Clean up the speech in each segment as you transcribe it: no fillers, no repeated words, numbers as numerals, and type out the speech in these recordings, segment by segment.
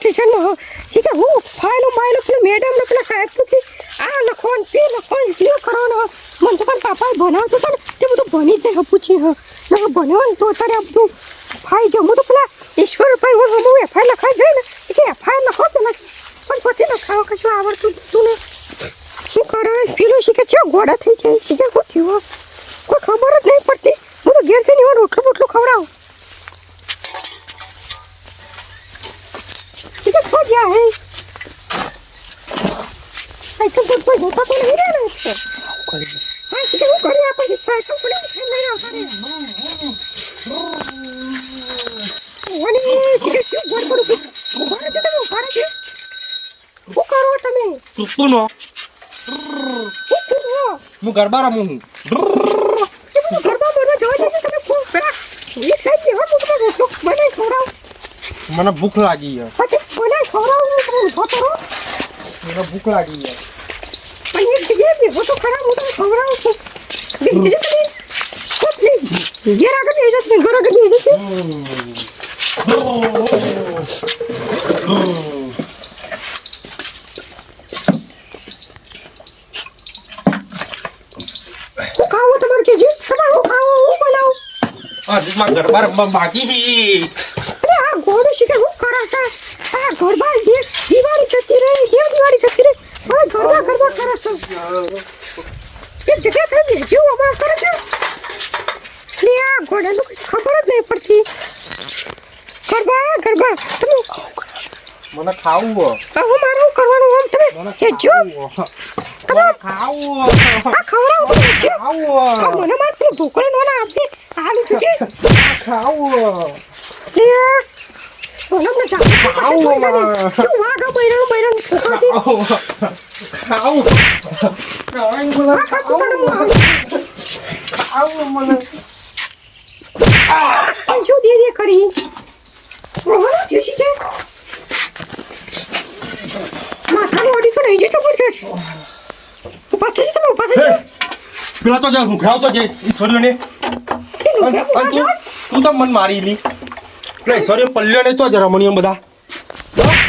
સ્ટેશનમાં શી કે હું ફાઇલો પેલા મેડમને પેલા સાહેબ તો કે આ લખવાનું તે લખવાનું એટલું કરવાનો મને તો પણ પાપાએ ભણાવતો હતો ને તે બધું ભણી જ નહીં પૂછી ને ભણ્યો ને તો અત્યારે આ બધું ફાઈ જાઉં હું તો પેલા ઈશ્વરભાઈ હું એફઆઈ લખાઈ જાય ને કે એફઆઈ લખો પેલા પણ પોતે લખાવો કશું આવડતું તું ને શું કરે પેલો શીખે છે ગોડા થઈ જાય શીખે શું થયું કોઈ ખબર જ નહીં પડતી હું તો ઘેર જઈને એવા રોટલું બોટલું ખવડાવું શીખે છો જ્યાં હે સાયકલ પર કોઈ હોતા તો નહીં રહે ને હા શીખે હું કરી આપણે સાયકલ પર નહીં આવતા રે શીખે શું ગોળ પડું ઉભા રહેજો તમે ઉભા રહેજો શું કરો તમે તું હું ગરબા રમું હું ગરબા મને જોવા જઈએ તમે ખૂબ પેલા એક સાઈડ ની હું તમને રોટલો બનાવી ખવડાવું મને ભૂખ લાગી છે પછી બનાવી ખવડાવું તમે ઉભો કરો મને ભૂખ લાગી છે પણ એક જગ્યાએ બેહો તો ખરા હું તમને ખવડાવું છું બેસજો તમે પ્લીઝ ઘેર આગળ બેસજો તમે ઘર આગળ બેસજો હું ખાવું તમારે કેજો તમારે હું ખાવું હું બનાવું માં ગરબા રમવા બાકી અરે આ ગોળો શીખે હું કરે છે આ ગરબા દિવાળી જતી રહી દિવાળી જતી રહી હવે ગરબા કરે છે એક જગ્યા પર બેસજો અમાર કરે છે લે આ ગોળાનું ખબર જ નહીં પડતી ગરબા તમે મને ખાવું હું મારું કરવાનું આમ તમે કેજો તમે ખાવું આ ખવડાવું મને માર પેલું ઢોકળે નો ના આપજે આલુ છે ખાવું લે ઓલમ ના ખાવું તું વાગા બૈરણ ઠોકરતી ખાવું મને જો દે કરી રોહન થયું છે માથાની ઓડી તો નહીં જતો પડશે ઉભા થઈ તમે ઉભા થઈ પેલા તો જા મુખરાવ તો જે ઈશ્વરીને તું તો મન મારી લી એટલે ઈશ્વરી પલ્લ્યો ને તો જ રમણીયમ બધા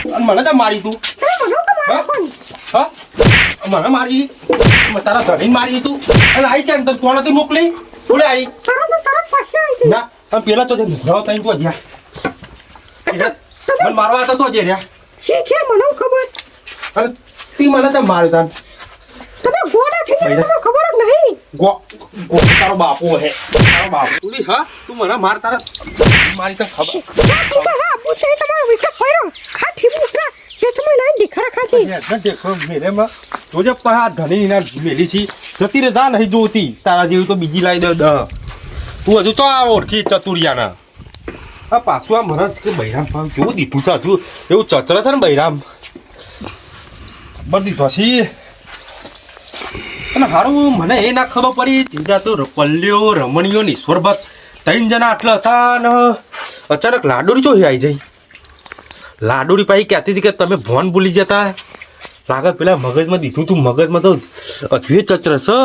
અને મને તો મારી તું હા મને મારી તારા ધણી મારી તું અને આવી છે ને કોણ હતી મોકલી બોલે આવી તરત પાછી આવી ના અને પેલા તો જે મુખરાવ તઈ તો જ્યાં મને મારવા હતા તો જે રહ્યા શીખે મને ખબર અને તી મને તો માર્યો તા તમે ગોડા થઈ ગયા તમને ખબર જ નહીં ગો તારો બાપો હે તારો બાપુ ઉડી હા તું મને માર તારા મારી તો ખબર તું તો હા પૂછે તમારો વિકટ ફાયરો ખાઠી મુકરા જે તમે નહીં દીખરા ખાતી ને દેખો મેરે માં તો જે પા ધણી ના મેલી છી જતી રે જા નહીં જોતી તારા જેવી તો બીજી લાઈ દે દ તું હજુ તો આ ઓળખી ચતુરિયાના આ પાછું આ મરસ કે બૈરામ પામ કેવું દીધું છે હજુ એવું ચચરે છે ને બૈરામ જબર દીધો છે અને હારું મને એ ના ખબર પડી ત્રીજા તો પલ્લ્યો રમણીયો ને ઈશ્વરભક્ત ત્રણ જણા આટલા હતા ને અચાનક લાડોરી તો આવી જાય લાડોરી પાછી કહેતી હતી કે તમે ભોન ભૂલી જતા લાગે પેલા મગજમાં દીધું તું મગજમાં તો અધ્વે ચચર છે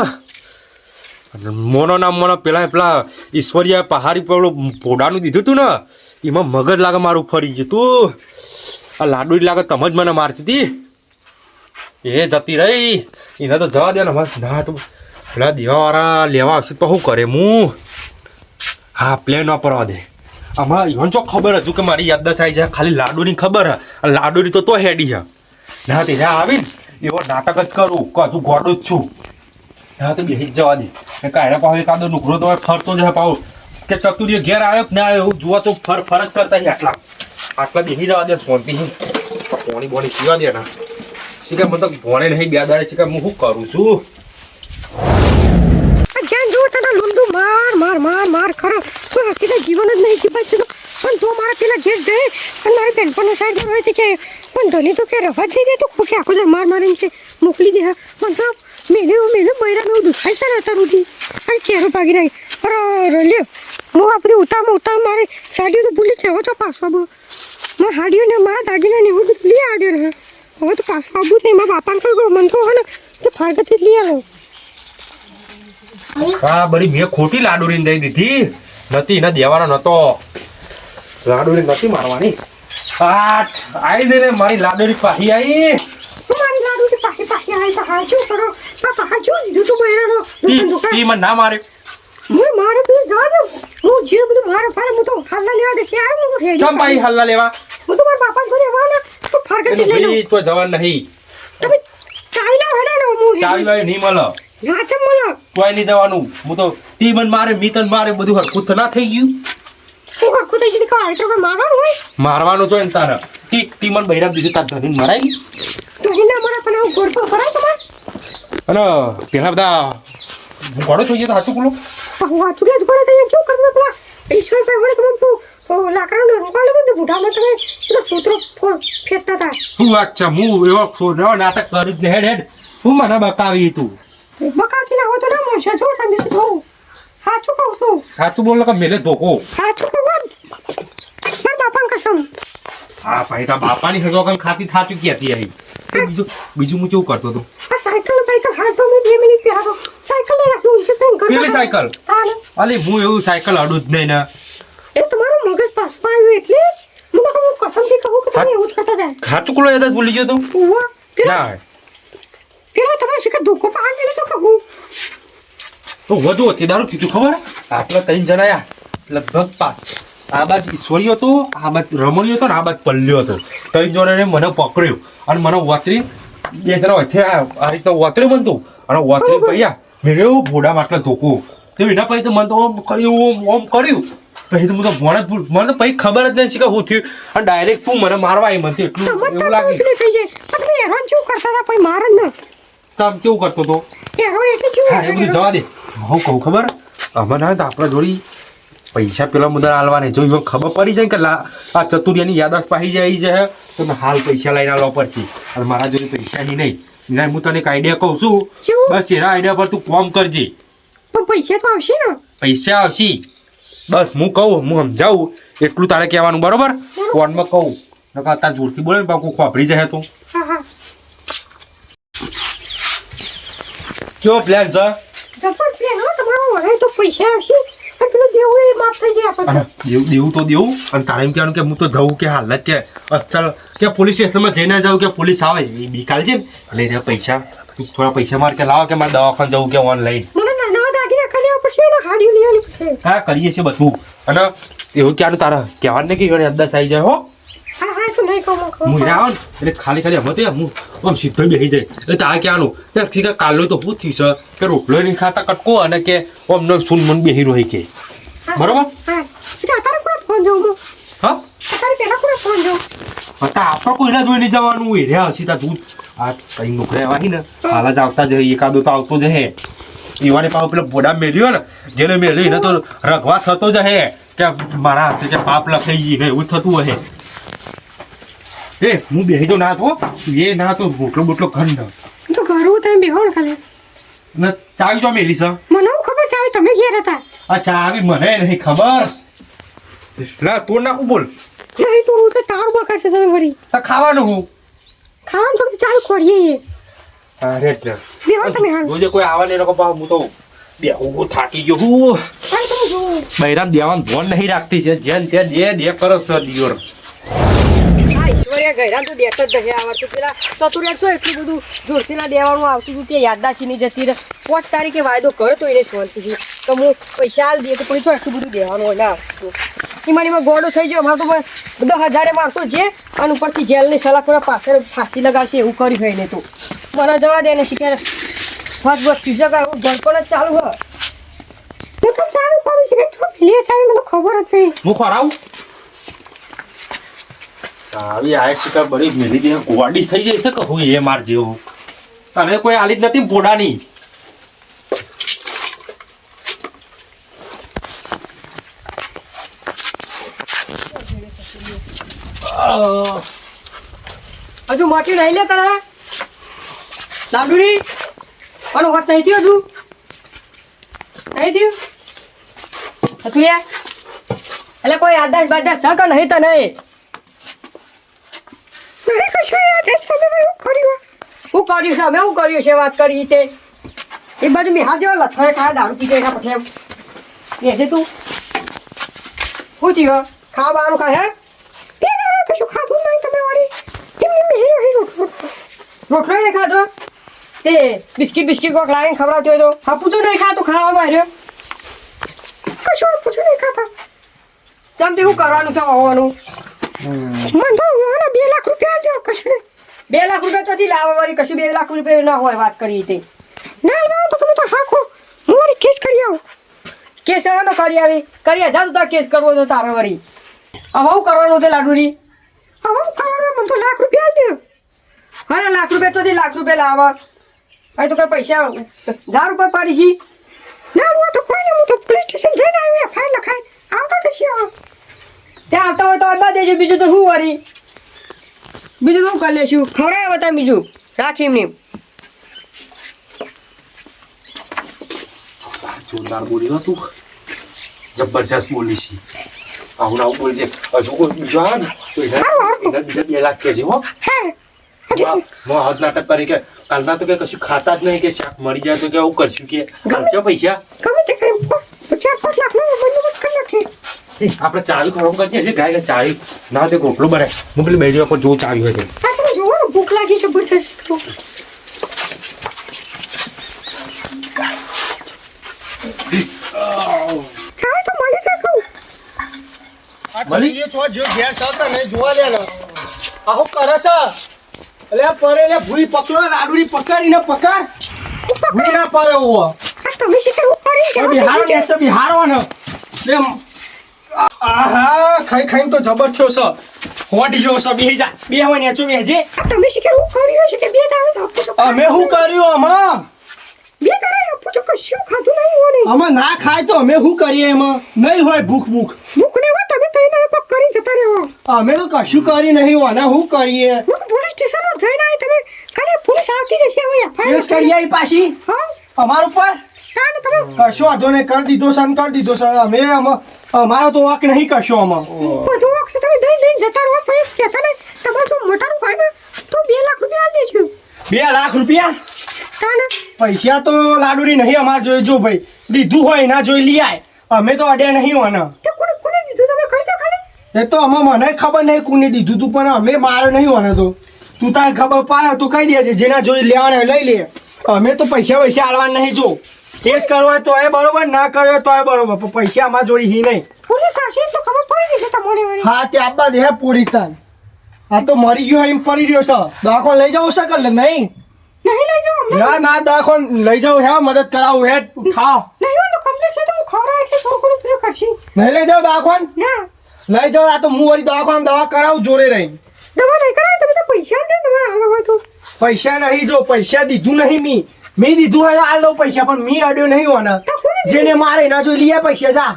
મોનો નામ મોનો પેલા ઈશ્વરીય પહાડી પેલું પોડાનું દીધું તું ને એમાં મગજ લાગે મારું ફરી ગયું તું આ લાડોરી લાગે તમે જ મને મારતી હતી એ જતી રહી એને તો જવા દે ને ના તો પેલા દેવાવાળા લેવા આવશે તો શું કરે હું હા પ્લેન વાપરવા દે આમાં ಇವನ್ ચો ખબર હજુ કે મારી યાદદાસ્ત આવી જાય ખાલી લાડુની ખબર હે લાડુની તો હેડી હે ના તે ત્યાં આવીને એવો નાટક જ કરું કે હજુ ગોડો જ છું ના તો બેસી જવા દે કાયડા પાછો એકાદો નુકરો તો ફરતો જ પાઉ કે ચતુરીએ ઘેર આવ્યો કે ના આવ્યો એવું જોવા તો ફર જ કરતા આટલા બેસી જવા દે શાંતિથી પોણી બોણી પીવા દે ના શીખા મને તો ભોણે નહીં બે દાડે શીખા હું શું કરું છું જ્યાં જો તને લુંડુ માર ખરો કોઈ હકીકત જીવન જ નહીં જીવાતું પણ તો મારા પેલા ઘેર જાય અને મારી બેનપણનો સાઈડ પર હોય કે પણ ધણી તો કે રવા જ નહીં દે તો કે આખો જાય મારીને કે મોકલી દે પણ તો મેને બૈરાનું દુખાય છે ને અત્યાર સુધી અને કેરો ભાગી નાખી અરે લ્યો હું આ બધી ઉતાર મારી સાડીઓ તો ભૂલી જવો છો પાછો આબુ મારા હાડીઓ ને મારા દાગીના ને હું બધું લઈ આવ્યો ને હવે તો પાછો આબુ જ નહીં મારા બાપાને કહ્યું મન તો હોય ને તે ફાળગતી લઈ આવ્યો હા બડી મેં ખોટી લાડુરી દઈ દીધી નથી એને દેવાનો નતો લાડુરી નથી મારવાની આઈ દે ને મારી લાડોરી પાછી આવી. મારી લાડુની પાછી આવી તો હાલ શું કરો હાલ શું દીધું તું બહેરાનો ઈ મને ના મારે. હું મારે બધું જવા દઉં હું જે બધું મારે ફાળે હું તો હાલના લેવા દે કે આવ્યો હું ચમ પાઈ હલ્લા લેવા. હું તો મારા બાપા જોડે આવવાના તો ફરકતી લઈ લઉં. તો જવાન નહીં. તમે ચાવી લાવ હેડો હું ચાવી વાવી નહીં મળે. ના ચમ મને તોય નહીં જવાનું. હું તો તી મન મારે મી તન મારે બધું હરખું તો ના થઈ ગયું. હું હરખું થઈ જતી કાંઈ તો કોઈ મારવાનું હોય મારવાનું તો એને તારે તી મન બૈરામ દીધું તાર ધણીને મરાય. તો એના મને પણ આવું ગોળ પર ફરાય તમારે અને પેલા બધા ઘોડો થઈ ગયો તો સાચું બોલો. હું આ ચૂલે જ ગોળે થઈ શું કરવું પેલા ઈશ્વરભાઈ વડે તમે લાકડાનો રોકાલો ને બુઢામાં તમે પેલા સૂત્રો ફેંકતા હતા હું વાત છે હું એવો એવો નાટક કરું જ ને હેડ હું મને બકાવી તું બકાવતી ના હોય તો ના મળશે જો તમે શું કહું સાચું કહું છું સાચું બોલ કે મેલે ધોકો. સાચું કહું મારા બાપાને કસમ હા ભાઈ તારા બાપાની હગવગન ખાતી થાતું કહેતી આવી. બીજું હું કેવું કરતો હતો. આ સાયકલ હાથ તો મેં 2 મિનિટ પહેલા તો સાયકલ લઈ રાખી ઊંચે થઈને ઘર પેલી સાયકલ હા ને અલી હું એવું સાયકલ અડું જ નહીં ને. એ તમારું મગજ પાછું આવ્યું એટલે હું કસમથી કહું કે તમે એવું જ કરતા હતા ખાતું કોલો યાદ જ ભૂલી ગયો તો. ઉવા ના પેલો તમારે શીખર ધોકો પહાડ મેળ્યો તો કહું તો વધુ હતી દારૂ થયું ખબર આટલા 3 જણા આયા લગભગ 5 આ બાજ ઈશ્વરીયો હતો આ બાજ રમણીયો હતો ને આ બાજ પલ્લ્યો હતો. 3 જણાને મને પકડ્યો અને મને વતરી 2 જણા વચ્ચે આ રીતના વતરી બનતું અને વતરી પૈયા મેળ્યો ભોડા માટલા ધોકો તો એના પછી તો મને તો ઓમ કર્યું ઓમ કર્યું પછી તો હું તો ભણ જ મને તો પછી ખબર જ નહીં કે હું થયું અને ડાયરેક્ટ તું મને મારવા આવી મને એટલું એવું લાગે. થઈ જાય તમે હેરાન શું કરતા હતા પછી માર જ ન કામ કેવું કરતો હતો હેરાન એટલે શું હા એ બધું જવા દે. હું કહું ખબર અમે ના તો આપણા જોડી પૈસા પેલા મુદ્દા હાલવાને જો એમાં ખબર પડી જાય કે આ ચતુરિયાની યાદદાસ્ત પાહી જાય છે તો મેં હાલ પૈસા લઈને આવવા પડશે અને મારા જોડે પૈસા નહીં ના હું તને એક આઈડિયા કહું છું બસ એના આઈડિયા પર તું કોમ કરજે. પણ પૈસા તો આવશે ને પૈસા આવશે બસ હું કહું હું સમજાવું એટલું તારે કહેવાનું બરોબર ફોનમાં કહું નકર તાર જોરથી બોલે ને બાપુ ખોપડી જાય તું. હા હા કેવો પ્લાન છે જબર પ્લેન હો તમારો હવે તો પૈસા આવશે અને પેલું દેવું એ માફ થઈ જાય આપણે દેવું તો દેવું અને તારે એમ કહેવાનું કે હું તો જવું કે હાલત કે અસ્તર કે પોલીસ સ્ટેશનમાં જઈને જાઉં કે પોલીસ આવે એ બીકાલ છે ને એટલે પૈસા થોડા પૈસા માર કે લાવો કે મારે દવાખાને જવું કે ઓનલાઈન મને નાના દાગીના કરી લેવા પડશે ને હાડીઓ લેવાની પડશે હા કરીએ છીએ બધું અને એવું ક્યાંનું તારા કહેવાનું નહીં કે ઘણી અદાસ આવી જાય હો. હા હા તો નહીં કહું હું આવો ને એટલે ખાલી અમે તો હું આમ સીધો બેસી જાય એટલે તારે ક્યાંનું કે કાલનું તો શું થયું છે કે રોટલો નહીં ખાતા કટકો અને કે આમ સુન મન બેસી રહી કે બરોબર હા એટલે અત્યારે કોને ફોન જાઉં હું હા અત્યારે પહેલા કોને ફોન જાઉં હતા આપણે કોઈના જોઈ નહીં જવાનું હોય રે હસી તા તું આ કઈ નોકરી આવી ને હાલ જ આવતા જઈએ એકાદો તો આવતો જ હે એવાને પાછો પેલો ભોડા મેળ્યો ને જેને મેળ્યો એને તો રગવા થતો જ હે કે મારા હાથે કે પાપ લખાઈ ગઈ એવું થતું હે. એ હું બેસી તો ના તો એ ના તો બોટલો બોટલો ખંડ તો ઘરું તમે બેહો ને ખાલી ને ચાવી જો મેલી છે મને હું ખબર ચાવી તમે ઘેર હતા આ ચાવી મને નહીં ખબર લા તું નાખું બોલ નહીં તો હું તો તારું બકાશે તમે વળી આ ખાવાનું હું ખાવાનું છોકરી ચાલુ ખોડીએ અરે બેહો તમે હાલ જોજે કોઈ આવે ને લોકો પાછું હું તો બેહું થાકી ગયો હું હાલ તમે જો બૈરામ દેવાનું ધોન નહીં રાખતી છે જેન તે જે દે કરો છે દિયોર ઈશ્વરીય ગયરા તો દેતો જ નહીં આવડતું પેલા ચતુરિયા છો એટલું બધું જોરથી ના દેવાનું આવતું હતું તે યાદદાશી નહીં જતી રહે 5 તારીખે વાયદો કર્યો તો એને શાંતિથી તો હું પૈસા આલ દઈએ તો પછી જો એટલું બધું દેવાનું હોય ના આવતું એમાં ગોળો થઈ ગયો અમારે તો 10,000 મારતો જે અને ઉપરથી જેલની સલાહ પાછળ ફાંસી લગાવશે એવું કર્યું હોય ને તો મને જવા દે ને શીખે ફર્સ્ટ બસ ત્રીજા ગણપણ જ ચાલુ હોય હું તો ચાલુ કરું છું કે છો લે ચાવી મને ખબર જ નહીં હું ખરાવું આવી આ શિકાર બરી મેલી દે ગોડી થઈ જાય છે કે હું એ માર જેવું તને કોઈ આલી જ નથી પોડાની હજુ મોટી નહીં લે તારા લાડુરી અને વાત નહીં થયું હજુ નહીં થયું હતું લે એટલે કોઈ આદાશ બાદાશ છે કે નહીં તને નહીં કશું યાર એ તમે એવું કર્યું હું કર્યું છે અમે હું કર્યું છે વાત કરી તે એ બાજુ મેં હાથ જેવા લથાએ ખાયા દારૂ પીધે એના પછી એમ બેસે તું શું થયું ખાવા બહારનું ખાય હે તે દારૂ કશું ખાધું રોટલો નહીં ખાધો તે બિસ્કિટ કોક લાવીને ખવડાવતી હોય તો હાપુચો નહીં ખાતો ખાવામાં આવ્યો કશું પૂછું નહીં ખાતા ચમ તે શું કરવાનું છે હોવાનું મને તો આના 2 લાખ રૂપિયા આલ્યો કશું નહીં 2 લાખ રૂપિયા ચોથી લાવવા વાળી કશું 2 લાખ રૂપિયા ના હોય વાત કરી તે ના લાવો તો તમે તો હાખો હું વળી કેસ કરી આવું કેસ એનો કરી આવી કરી જા તું તાર કેસ કરવો તો તારે વળી હવે કરવાનું તે લાડુડી હવે હું કરવાનું મને તો લાખ રૂપિયા આલ્યો હા લાખ રૂપિયા ચોથી લાખ રૂપિયા લાવવા હવે તો કઈ પૈસા 1000 ઉપર પાડી છી ના હું તો કોઈ નહીં હું તો પોલીસ સ્ટેશન જઈને આવ્યો ફાઇલ લખાઈ આવતા કશી આવો ત્યાં આવતા હોય તો આવવા દેજો બીજું તો શું વળી બીજું તો શું કરી લેશું ખવડાવે બતા બીજું રાખી એમની જોરદાર બોલી હો તું જબરજસ્ત બોલી છે આવું બોલજે હજુ કોઈ બીજો આવે ને તો એને બીજા 2 લાખ કહેજે હો હા હાથ નાટક કરી કે કાલના તો કે કશું ખાતા જ નહીં કે શાક મળી જાય તો કે આવું કરશું કે ખર્ચો પૈસા ગમે તે કઈ 4-5 લાખનો બંદોબસ્ત કરી નાખીએ આપણે ચાવી ખોરાક કરીએ છીએ ગાય ચાવી ના તે ગોટલો ભરાય હું પેલી બેડી પર જો ચાવી હોય છે આ તમે જોવો ને ભૂખ લાગી જબરજસ્ત તો ચાવી તો મળી જાય કહું મળી? જો ઘેર સાતા નહીં જોવા દે ને આહો કરે છે એટલે પરે લે ભૂઈ પકડો લાડુડી પકડીને પકડ ભૂઈ ના પડે ઓ આ તમે શી કરવું કરી બિહારો ને છે બિહારો ને એમ આહા ખાઈને તો જબર થયો છે હોટી ગયો છે બેહી જા બે હોય ને ચો બેજે તમે શી કરવું કર્યું છે કે બે દાવે તો આપું છું અમે શું કર્યું આમાં બે કરે આપું છું કશું ખાધું નહીં હોને આમાં ના ખાય તો અમે શું કરીએ એમાં નહીં હોય ભૂખ ભૂખ ને હોય તમે તઈને એક કરી જતા રહો અમે તો કશું કરી નહીં હોય ને શું કરીએ હું તો પોલીસ સ્ટેશન જઈને આવી તમે કાલે પોલીસ આવતી જશે હવે કેસ કરીએ ઈ પાછી હા અમાર ઉપર કાને તમે કશો વાંધો નહીં કરી દીધો છે ને કરી દીધો છે અમે અમારો તો વાંક નહીં કશો આમાં બધું વખત તમે દઈને જતા રહો પછી કહેતા ને તમારું જો મટારું હોય ને તો 2 લાખ રૂપિયા આલી દેજો 2 લાખ રૂપિયા કાને પૈસા તો લાડુડી નહીં અમાર જોઈ જો ભાઈ દીધું હોય ના જોઈ લઈ આય અમે તો અડ્યા નહીં હોને તે કોને દીધું તમે કહી દો ખાલી એ તો આમાં મને ખબર નહીં કોને દીધું તું પણ અમે મારે નહીં હોને તો તું તાર ખબર પાડે તું કહી દેજે જેના જોઈ લેવાના લઈ લે અમે તો પૈસા આલવા નહીં જો કેસ કરવા તો એ બરોબર ના કર્યો તો એ બરોબર પણ પૈસા અમાર જોડી હી નહીં પોલીસ આવશે તો ખબર પડી જશે તમને વળી હા તે આપવા દે પોલીસ તાન આ તો મરી ગયો એમ પડી રહ્યો છે દવાખો લઈ જાવ છે કે નહીં નહીં લઈ જાઓ અમને હે ના દવાખો લઈ જાવ હે મદદ કરાવું હે ખાઓ નહીં હોય તો કમ્પ્લીટ છે તો હું ખવડાવ એટલે થોડું ઘણું પ્રિય કરશી નહીં લઈ જાવ દવાખોન ના લઈ જાવ આ તો હું વળી દવાખાને દવા કરાવું જોડે રહી દવા નહીં કરાય તમે તો પૈસા દે તમે આલો હોય તો પૈસા નહીં જો પૈસા દીધું નહીં મેં દીધું હોય આ દઉં પૈસા પણ મી અડ્યો નહીં હોને જેને મારે ના જોઈ લઈએ પૈસા જા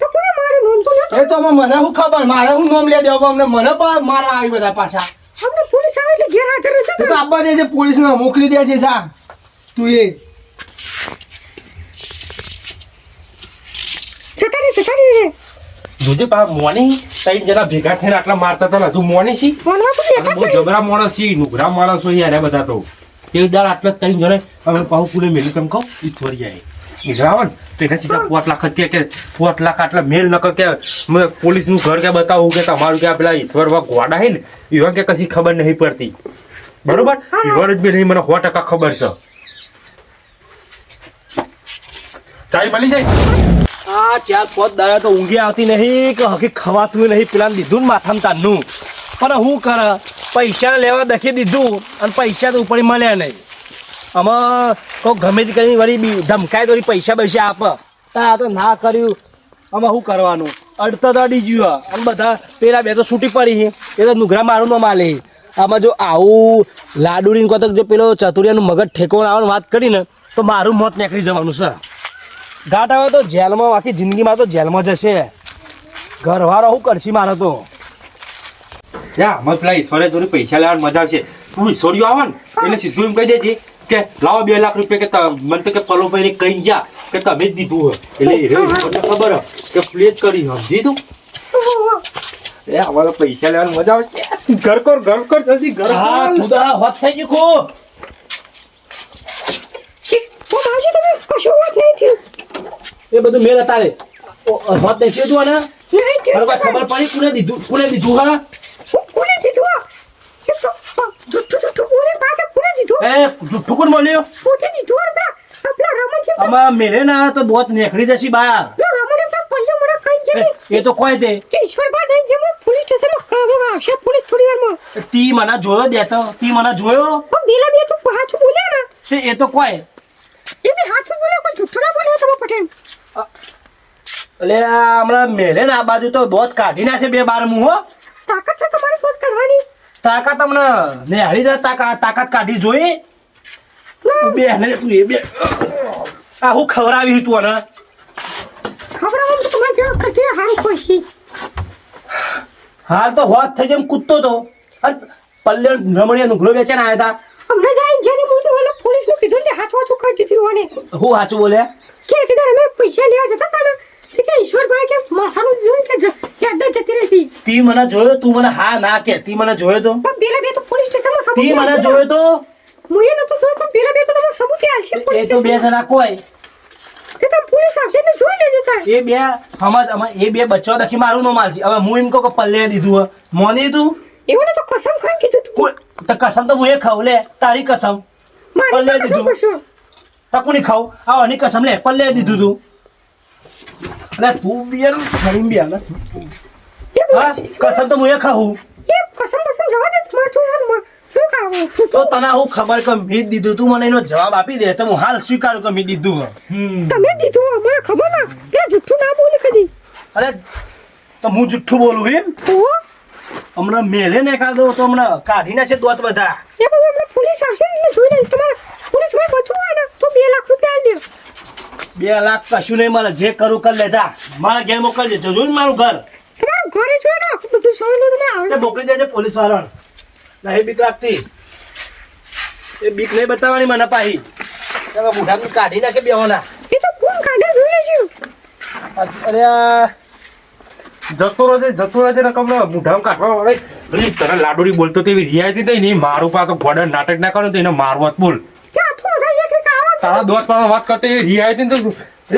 તો કોને મારે નોંધ તો લેતો એ તો મને શું ખબર મારે હું નોમ લે દેવો અમને મને પણ મારા આવી બધા પાછા અમને પોલીસ આવે એટલે ઘેર હાજર રહેશે તું તો આપવા દે છે પોલીસને મોકલી દે છે જા તું એ જતા રહી જોજે પા મોની 3 જણા ભેગા થઈને આટલા મારતા હતા તું મોની છી મોનવા તો આ તો બહુ જબરા માણસ છે નુગરા માણસ હોય યાર આ બધા તો તે દાર આટલા 3 જણા અમે પાહુ પુલે મેલી તમ કહું ઈશ્વરિયા નુગરાવન તેના સીધા 5 લાખ કે 5 લાખ આટલા મેલ નક કે પોલીસ નું ઘર કે બતાવું કે તમારું કે પેલા ઈશ્વરવા ગોડા હે ને એવા કે કશી ખબર નહીં પડતી બરોબર ઈશ્વર જ બી નહીં મને 100% ખબર છે ચાય મળી જાય આ 4-5 દાડા તો ઊંઘી આવતી નહીં કે હકી ખવાતું નહીં પેલા દીધું ને માથામાં તારનું પણ હું કરે પૈસા લેવા દખી દીધું અને પૈસા તો ઉપર મળ્યા નહીં આમાં કોઈ ગમે તે કરીને વળી ધમકાય તો પૈસા આપે તા તો ના કર્યું આમાં શું કરવાનું અડતો તો અડી ગયું અને બધા પેલા બે તો છૂટી પડી એ તો નુગરા મારું ન માલે આમાં જો આવું લાડુડીને કોતક જો પેલો ચતુરિયાનું મગજ ઠેકવાનું આવવાનું વાત કરીને તો મારું મોત નીકળી જવાનું છે ઘાટ આવે તો જેલમાં આખી જિંદગીમાં તો જેલમાં જશે ઘરવાળો શું કરશી મારે તો યા મત પેલા ઈશ્વરે જોડે પૈસા લેવાની મજા છે તું ઈશ્વરીઓ આવે ને એટલે સીધું એમ કહી દેજે કે લાવો 2 લાખ રૂપિયા કે મને તો કે પલોભાઈને કહી જા કે તમે જ દીધું હોય એટલે મને ખબર કે પ્લેજ કરી સમજી તું એ અમારા પૈસા લેવાની મજા આવે ઘર કર જલ્દી ઘર હા તું તો હોત થઈ ગયું ખૂબ શીખ હું આવજો તમે કશું વાત નહીં થયું એ બધું મેળ તારે હોત નહીં થયું તું અને નહીં થયું ખબર પડી કોને દીધું હા કોને દીધું એ તો જુઠ્ઠું બોલે પાછા કોને એ જુઠ્ઠું કોણ બોલ્યો? પોતે દીધું હોય પેલા રમણ છે આમાં મેલે ના તો દોત નીકળી જશે બહાર. પેલા રમણે પેલા પલ્લે મને કઈ જતી એ તો કોઈ દે. કે ઈશ્વરબા દઈ જે પોલીસ સ્ટેશનમાં કહેવા આવશે પોલીસ થોડી વારમાં તી મને જોયો દેતો, તી મને જોયો. પણ પેલા બે તું હાચું બોલ્યા ને એ તો કોઈ. એ બી હાચું બોલ્યા કોઈ જુઠ્ઠું ના બોલ્યો તમે પટેલ એટલે આ હમણાં મેલે ને આ બાજુ તો દોત કાઢી નાખે બે બાર મું હો. તાકાત છે તમારી પોત કરવાની તાકાત હમણાં નેહાડી જાય તાકાત કાઢી જોઈ. બે ને તું એ બે આ હું ખવડાવી તું અને ખબર આમ તો તમારે જેવા કરતી હારું ખુશી હાલ તો હોત થઈ જેમ કૂદતો તો પલ્લે રમણીયા નુકરો વેચાને આવ્યા હમણાં જાય જેની મોટી વાળા પોલીસનું કીધું ને હાથ વાચું કહી દીધી હોને હતા. હું સાચું બોલ્યા? કે કીધા અમે પૈસા લેવા જતા હતા ને તે કે ઈશ્વરભાઈ કે માથાનું દીધું કે યાદ જતી રહી તી મને જોયો, તું મને હા ના કે. તી મને જોયો તો, પણ પેલા બે તો પોલીસ સ્ટેશનમાં સબૂત તી મને આલશે. જોયો તો. હું એ નતો જોયો પણ પેલા બે તો તમારે સબૂત આલશે એ પોલીસ તો બે સ્ટેશનમાં. જણા કોઈ તે તમે પોલીસ આવશે એટલે જોઈ લેજો તાર એ બે એ બે બચ્ચા દખી મારું નો માલજી. હવે હું એમ કહું કે પલ્લે દીધું હે. મોની તું એવું ને તો કસમ ખાઈ કીધું તું કોઈ તો કસમ તો હું એ ખાવ લે તારી કસમ. મારી પલ્લે તો કસમ દીધું. કરશો. તકુની ખાવ આ ઓની કસમ લે પલ્લે દીધું તું. અરે તું બિયર ખરીમ બિયર ને એ હા કસમ તો હું એ ખાઉં. એ કસમ કસમ જવા દે તમારે જોવાનું શું ખાવું શું તો તને હું ખબર કે મી દીધું તું મને એનો જવાબ આપી દે તો હું હાલ સ્વીકારું કે મી દીધું હે. તમે દીધું મને ખબર ના પેલા જુઠ્ઠું ના બોલે કદી અરે તો હું જુઠ્ઠું બોલું એમ? ઓ હમણાં મેલે ને કાઢો તો હમણાં કાઢી નાખે દોત બધા. એ બધું હમણાં પોલીસ આવશે ને એટલે જોઈ લેજો તમારે પોલીસ માં બચવું હોય ને તો 2 લાખ રૂપિયા આલી દો 2 લાખ કશું નહીં મળે. જે કરું કર લે જા. મારા ઘેર મોકલજે. જોયું ને મારું ઘર તમારું ઘરે જોઈ ને આખું બધું સોયલું તમે તે આવડે મોકલી દેજે પોલીસ વાળાને. નહીં બીક લાગતી. એ બીક નહીં બતાવવાની મને પાહી. તમે બુઢાને કાઢી નાખે બેહોના. એ તો કોણ કાઢે જોઈ લેજો અરે આ જતો રહેજે રકમ મૂઢામાં કાઢવા વાળે અરે તને લાડોડી બોલતો તેવી રિયાયતી થઈ નહીં મારું પા તો ગોડન નાટક ના કરો તો એને મારવત બોલ ત્યાં તો બધા એક આવો તારા દોસ્ત પાડવા વાત કરતો એ રિયાયતી તો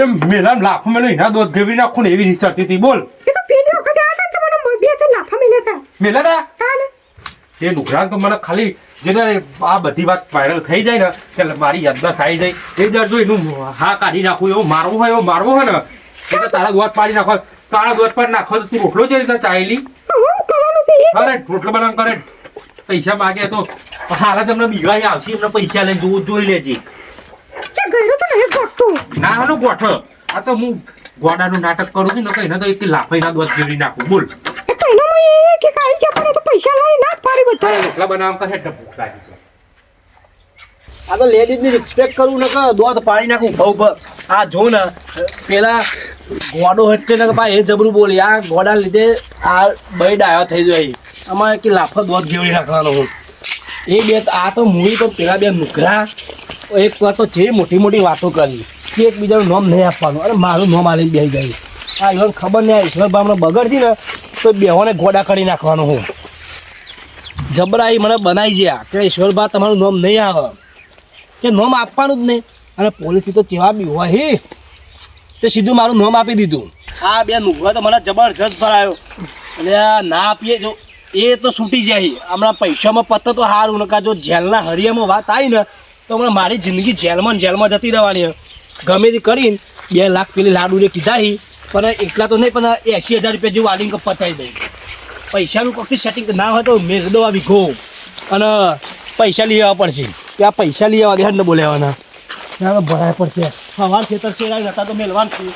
એમ મેલા લાખો મેલો એના દોસ્ત ગેવી નાખું ને એવી રીત ચડતી હતી બોલ એ તો પેલી વખતે આતા તો મને 2 લાફા મિલ્યા હતા મેલા તા તાને એ નુકસાન તો મને ખાલી જ્યારે આ બધી વાત વાયરલ થઈ જાય ને એટલે મારી યાદદાસ્ત આવી જાય એ દર જો એનું હા કાઢી નાખું એવો મારવો હોય ને એટલે તારા દોત પાડી નાખો તારા દોત પાડી નાખો તો તું રોટલો જે રીતે ચાલી હું કરવાનું છે એ અરે રોટલો બનાવ કરે પૈસા માગે તો હાલત એમને બીવાઈ આવશે એમને પૈસા લઈને જોઈ લેજે ગયરો તો નહીં ગોઠતો ના હાલો ગોઠ આ તો હું ગોડાનું નાટક કરું છું ને કઈ તો એક લાફાઈના દોત જેવી નાખું બોલ એ તો એનો મય કે કાઈ છે પણ એ તો પૈસા લઈ ના જ પાડી બધા રોટલા બનાવવા કરે એટલે ભૂખ લાગી છે આ તો લેડીઝની રિસ્પેક્ટ કરું ને કે દોત પાડી નાખું ભાવ પર. આ જો ને પેલા ગોડો હટકે ને ભાઈ એ જબરું બોલી આ ગોડા લીધે આ બઈ ડાયો થઈ જાય. અમારે કે લાફો દોત જેવડી નાખવાનો હું એ બે આ તો મૂવી તો પેલા બે નુકરા એક વાર તો જે મોટી મોટી વાતો કરી કે એકબીજાનું નામ નહીં આપવાનું. અરે મારું નામ આલી બેસી જાય. આ ઈવન ખબર નહીં આ ઈશ્વરભાઈ હમણાં બગડતી ને તો બેહોને ગોડા કરી નાખવાનું હું જબરાઈ મને બનાવી ગયા કે ઈશ્વરભાઈ તમારું નામ નહીં આવે કે નોમ આપવાનું જ નહીં. અને પોલીસથી તો ચેવા બી હોય હે તે સીધું મારું નોમ આપી દીધું. આ બે નુકરા તો મને જબરજસ્ત ભરાયો એટલે આ ના આપીએ જો એ તો છૂટી જાય. હમણાં પૈસામાં પત્તો તો સારું નકા જો જેલના હરિયામાં વાત આવી ને તો હમણાં મારી જિંદગી જેલમાં જતી રહેવાની. ગમે તે કરીને 2 લાખ પેલી લાડુને કીધા હી પણ એટલા તો નહીં પણ 80,000 રૂપિયા જેવું આલીને પતાવી દઈ. પૈસાનું કોઈ સેટિંગ ના હોય તો મેં દવા વીઘો અને પૈસા લઈ આવવા પડશે. ત્યાં પૈસા લઈ આવવા દે ને બોલાવવાના ભરાય પડશે. સવાર ખેતર શેરાય નતા તો મેલવાન છું.